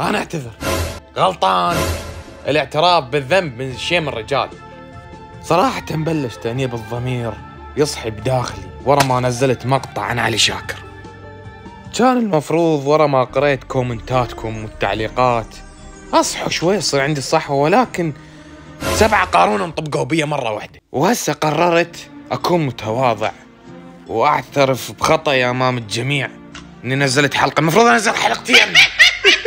أنا أعتذر، غلطان. الاعتراف بالذنب من شيء من الرجال. صراحة بلش تأنيب الضمير يصحي بداخلي ورا ما نزلت مقطع عن علي شاكر. كان المفروض ورا ما قريت كومنتاتكم والتعليقات أصحوا شوي، يصير عندي الصحوة، ولكن 7 قارون انطبقوا بي مرة واحدة. وهسه قررت أكون متواضع وأعترف بخطأي أمام الجميع إني نزلت حلقة، المفروض أنزل حلقتين.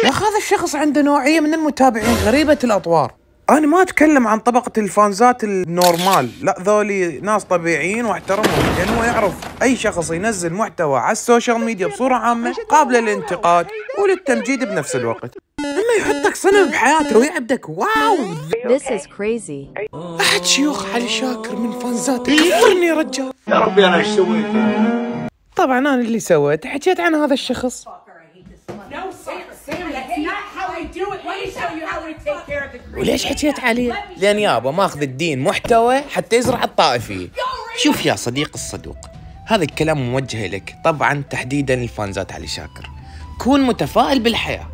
يا أخي هذا الشخص عنده نوعية من المتابعين غريبة الأطوار. أنا ما أتكلم عن طبقة الفانزات النورمال، لا ذولي ناس طبيعيين واحترمهم، لأنه هو يعرف أي شخص ينزل محتوى على السوشيال ميديا بصورة عامة قابلة للانتقاد وللتمجيد بنفس الوقت. أما يحطك صنم بحياته ويعبدك، واو. This is crazy. أحد شيوخ علي شاكر من فانزاته كفرني يا رجال. يا ربي أنا إيش سويت؟ طبعا أنا اللي سويت حكيت عن هذا الشخص. وليش حكيت عليه؟ لأن يابا ماخذ الدين محتوى حتى يزرع الطائفية. شوف يا صديق الصدوق، هذا الكلام موجه لك طبعا تحديدا للفانزات علي شاكر. كون متفائل بالحياة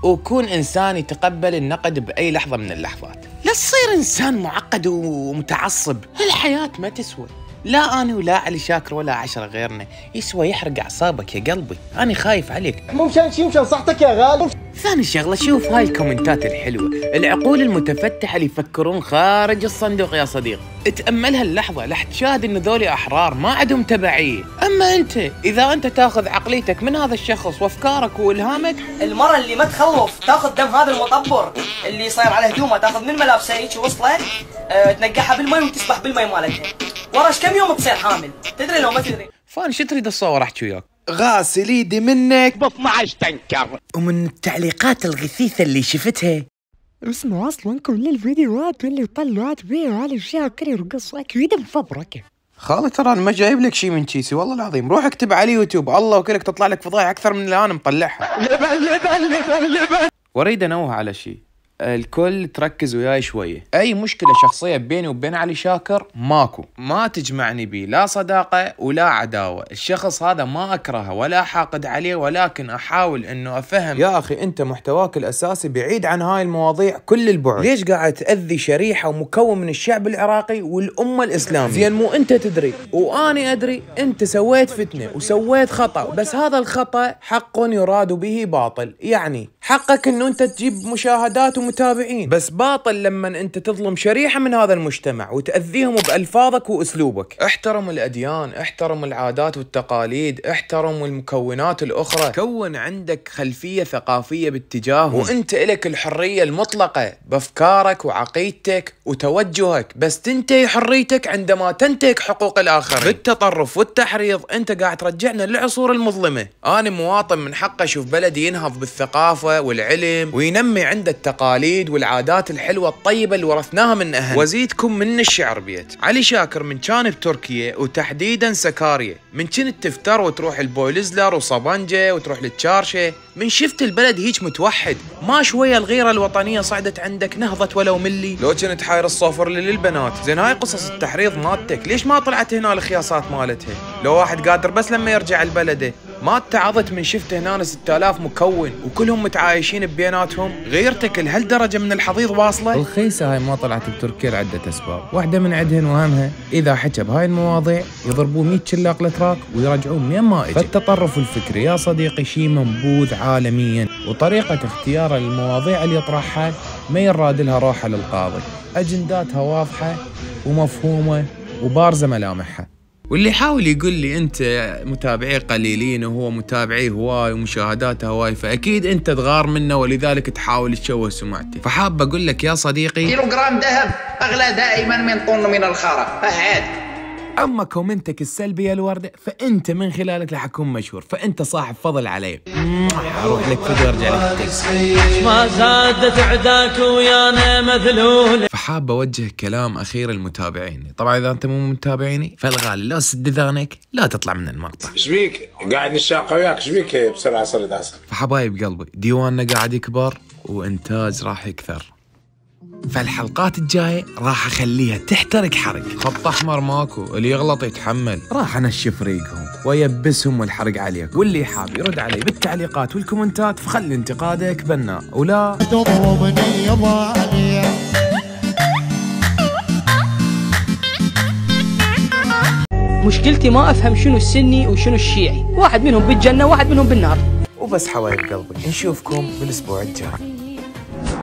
وكون إنسان يتقبل النقد بأي لحظة من اللحظات، لا تصير إنسان معقد ومتعصب. الحياة ما تسوى، لا أنا ولا علي شاكر ولا 10 غيرنا، يسوى يحرق أعصابك يا قلبي. أنا خايف عليك. ممكن صحتك يا غالي. ثاني شغلة، شوف هاي الكومنتات الحلوة، العقول المتفتحة اللي يفكرون خارج الصندوق يا صديق، اتأملها اللحظة لح تشاهد إن ذولي أحرار ما عندهم تبعية. أما أنت إذا أنت تاخذ عقليتك من هذا الشخص وأفكارك وإلهامك، المرة اللي ما تخلف تاخذ دم هذا المطبر اللي صاير على هدومه، تاخذ من ملابسه هيك وصله تنقعها بالمي وتسبح بالمي مالتها، وراش كم يوم تصير حامل، تدري لو ما تدري. فأنا شو تريد أتصور أحكي وياك؟ غاسل ايدي منك ب 12 تنكر. ومن التعليقات الغثيثة اللي شفتها، اسمعوا اصلا كل الفيديوهات اللي طلعت بيها علي شاكر يرقص اكيد مفبركه. خالد ترى انا ما جايب لك شيء من كيسي والله العظيم، روح اكتب على يوتيوب الله وكلك تطلع لك فضايح اكثر من اللي انا مطلعها. لبن. واريد انوه على شيء، الكل تركز وياي شويه، اي مشكله شخصيه بيني وبين علي شاكر ماكو، ما تجمعني بيه لا صداقه ولا عداوه. الشخص هذا ما اكرهه ولا حاقد عليه، ولكن احاول انه افهم يا اخي انت محتواك الاساسي بعيد عن هاي المواضيع كل البعد. ليش قاعد تاذي شريحه ومكون من الشعب العراقي والامه الاسلاميه؟ زين مو انت تدري واني ادري انت سويت فتنه وسويت خطا، بس هذا الخطا حق يراد به باطل، يعني حقك انه انت تجيب مشاهدات ومتابعين، بس باطل لما انت تظلم شريحة من هذا المجتمع وتأذيهم بألفاظك واسلوبك. احترم الاديان، احترم العادات والتقاليد، احترم المكونات الاخرى، كون عندك خلفية ثقافية باتجاهه، وانت الك الحرية المطلقة بافكارك وعقيدتك وتوجهك، بس تنتهي حريتك عندما تنتهك حقوق الاخرين. بالتطرف والتحريض انت قاعد ترجعنا للعصور المظلمة. انا مواطن من حقه اشوف بلدي ينهض بالثقافة والعلم وينمي عنده التقاليد والعادات الحلوة الطيبة اللي ورثناها من أهل. وزيدكم من الشعر بيت علي شاكر من كان بتركيا وتحديدا سكاريا، من كنت تفتر وتروح البويلزلر وصبنجة وتروح للتشارشة، من شفت البلد هيك متوحد، ما شوية الغيرة الوطنية صعدت عندك نهضت ولو ملي. لو كنت حاير الصفر للبنات، زين هاي قصص التحريض مالتك ليش ما طلعت هنا الخياصات مالتها؟ لو واحد قادر بس لما يرجع البلده، ما اتعظت من شفت هنا 6000 مكون وكلهم متعايشين ببيناتهم؟ غيرتك لهالدرجة من الحضيض واصلة؟ الخيسة هاي ما طلعت بتركيا لعدة أسباب، واحدة من عدهن وهمها إذا حكى بهاي المواضيع يضربوه 100 شلاق الاتراك ويرجعوه من ما اجى. فالتطرف الفكري يا صديقي شيء منبوذ عالميا، وطريقة اختياره للمواضيع اللي يطرحها ما يراد لها روحها للقاضي، أجنداتها واضحة ومفهومة وبارزة ملامحها. واللي يحاول يقول لي انت متابعي قليلين وهو متابعي هواي ومشاهداته هواي، فاكيد انت تغار منه ولذلك تحاول تشوه سمعته. فحاب اقول لك يا صديقي، كيلوغرام ذهب اغلى دائما من طن من الخرا. عاد اما كومنتك السلبي يا الوردة فانت من خلالك راح اكون مشهور، فانت صاحب فضل علي. اروح لك فيديو ارجع لك ما زادت عداك ويانا مذلول. فحاب اوجه كلام اخير للمتابعين، طبعا اذا انت مو متابعيني فالغالي لو سد ذانك لا تطلع من المقطع. ايش بيك؟ قاعد نشاق وياك، ايش بيك بسرعه صرت عسل؟ فحبايب قلبي ديواننا قاعد يكبر وانتاج راح يكثر. فالحلقات الجاية راح اخليها تحترق حرق. خط احمر ماكو، اللي يغلط يتحمل. راح انشف ريقهم ويبسهم والحرق عليكم، واللي حاب يرد علي بالتعليقات والكومنتات فخلي انتقادك بناء ولا تضربني يا ضالية. مشكلتي ما افهم شنو السني وشنو الشيعي، واحد منهم بالجنة واحد منهم بالنار. وبس حبايب قلبي، نشوفكم بالاسبوع الجاي.